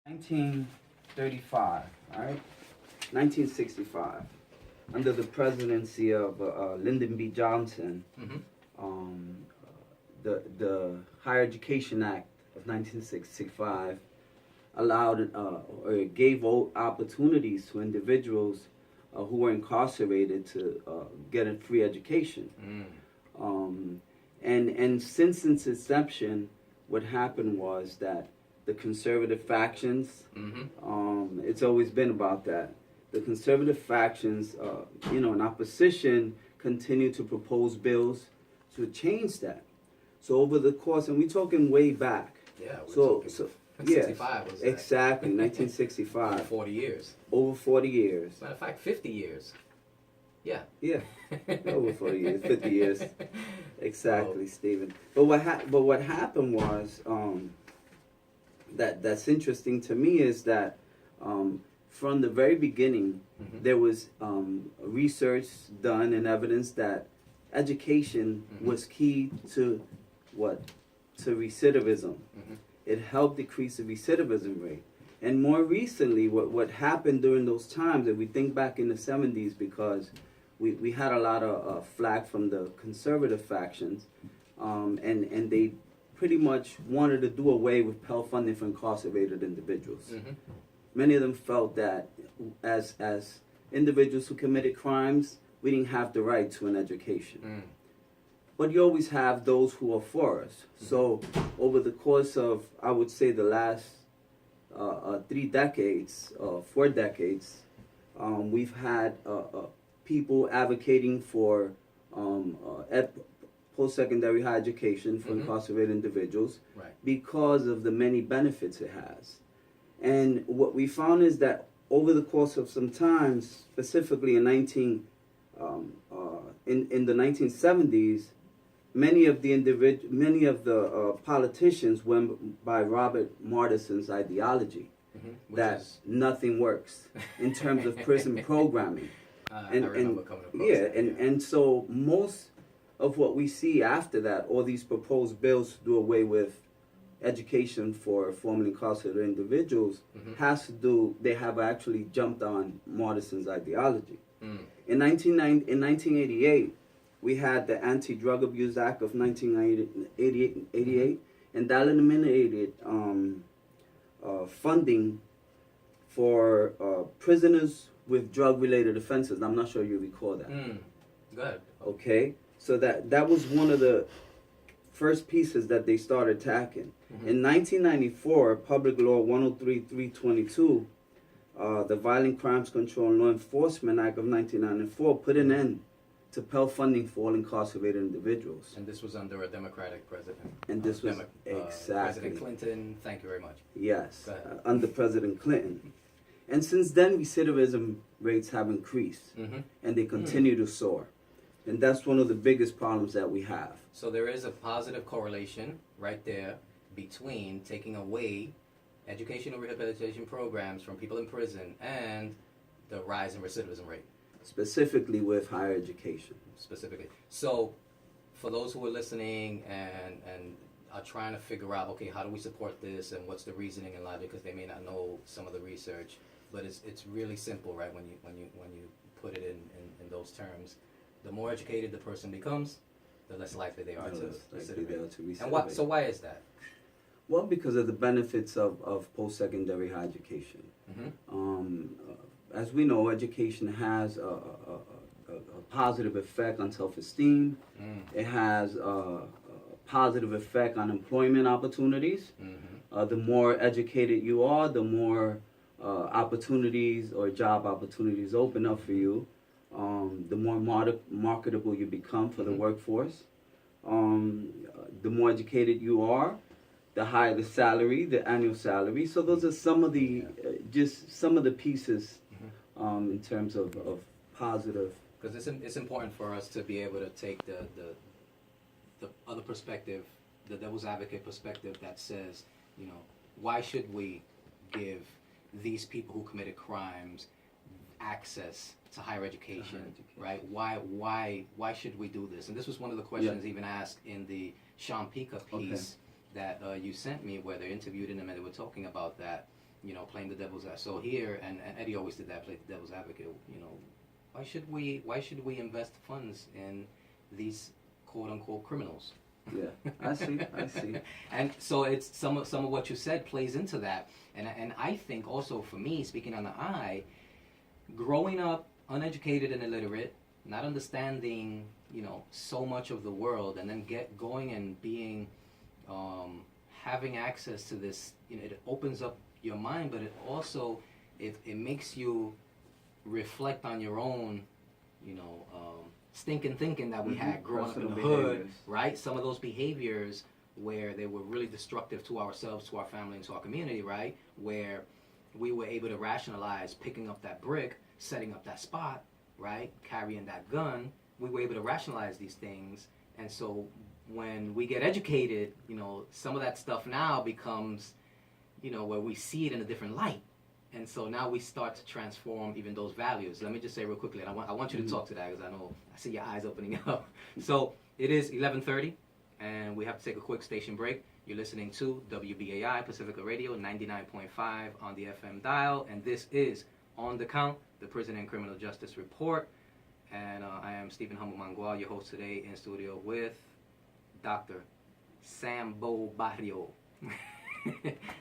1935, all right? 1965, under the presidency of Lyndon B. Johnson, um, the Higher Education Act of 1965 allowed or it gave opportunities to individuals who were incarcerated to get a free education. And since its inception, what happened was that the conservative factions, it's always been about that. The conservative factions, in opposition, continue to propose bills to change that. So over the course, and we're talking way back. Yeah, so 65 was that. Exactly, 1965. Over 40 years. Over 40 years. Matter of fact, 50 years. Yeah. Yeah, over 40 years, 50 years. Exactly, Stephen. But what happened was that's interesting to me is that from the very beginning there was research done and evidence that education was key to recidivism. It helped decrease the recidivism rate. And more recently, what happened during those times, if we think back in the 70s, because we had a lot of flack from the conservative factions, and they pretty much wanted to do away with Pell funding for incarcerated individuals. Many of them felt that as individuals who committed crimes, we didn't have the right to an education. But you always have those who are for us. So over the course of, I would say, the last 3 decades, 4 decades, we've had people advocating for post-secondary higher education for incarcerated individuals because of the many benefits it has. And what we found is that over the course of some time, specifically in the 1970s, many of the politicians went by Robert Martison's ideology that nothing works in terms of prison programming. I remember coming across that. And so most of what we see after that, all these proposed bills to do away with education for formerly incarcerated individuals, has to do, they have actually jumped on Martison's ideology. In 1988, we had the Anti-Drug Abuse Act of 1988, and that eliminated funding for prisoners with drug-related offenses. I'm not sure you recall that. Good. Okay, so that was one of the first pieces that they started attacking. In 1994, Public Law 103-322, the Violent Crimes Control and Law Enforcement Act of 1994, put an end to Pell funding for all incarcerated individuals. And this was under a Democratic president. And this was exactly President Clinton. Thank you very much. Yes, under President Clinton. And since then, recidivism rates have increased, and they continue to soar. And that's one of the biggest problems that we have. So there is a positive correlation right there between taking away educational rehabilitation programs from people in prison and the rise in recidivism rate. Specifically with higher education. Specifically. So for those who are listening and are trying to figure out, okay, how do we support this and what's the reasoning and logic, because they may not know some of the research, but it's really simple, right? When you put it in those terms, the more educated the person becomes, the less likely they are to recidivate. And so why is that? Well, because of the benefits of post-secondary higher education. As we know, education has a positive effect on self-esteem. It has a positive effect on employment opportunities. The more educated you are, the more opportunities or job opportunities open up for you. The more marketable you become for the workforce. The more educated you are, the higher the salary, the annual salary. So those are some of the just some of the pieces in terms of positive. Because it's important for us to be able to take the other perspective, the devil's advocate perspective that says, why should we give these people who committed crimes access to higher education, right? Why should we do this? And this was one of the questions even asked in the Sean Pica piece that you sent me, where they interviewed him and they were talking about that. playing the devil's advocate. So here, and Eddie always did that, play the devil's advocate. Why should we invest funds in these quote unquote criminals? Yeah, I see. And so it's some of what you said plays into that, and I think also for me, speaking on the I, growing up uneducated and illiterate, not understanding so much of the world, and then going and being having access to this, it opens up your mind, but it also it makes you reflect on your own, stinking thinking that we had growing up in the hood, right? Some of those behaviors where they were really destructive to ourselves, to our family, and to our community, right? Where we were able to rationalize picking up that brick, setting up that spot, right? Carrying that gun. We were able to rationalize these things. And so when we get educated, some of that stuff now becomes, where we see it in a different light. And so now we start to transform even those values. Let me just say real quickly, and I want you to talk to that because I see your eyes opening up. So it is 11:30, and we have to take a quick station break. You're listening to WBAI Pacifica Radio 99.5 on the FM dial, and this is On the Count, the Prison and Criminal Justice Report. And I am Stephen Humble Mangual, your host today, in studio with Dr. Sambo Barrio.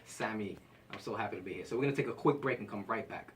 Sammy, I'm so happy to be here. So we're going to take a quick break and come right back.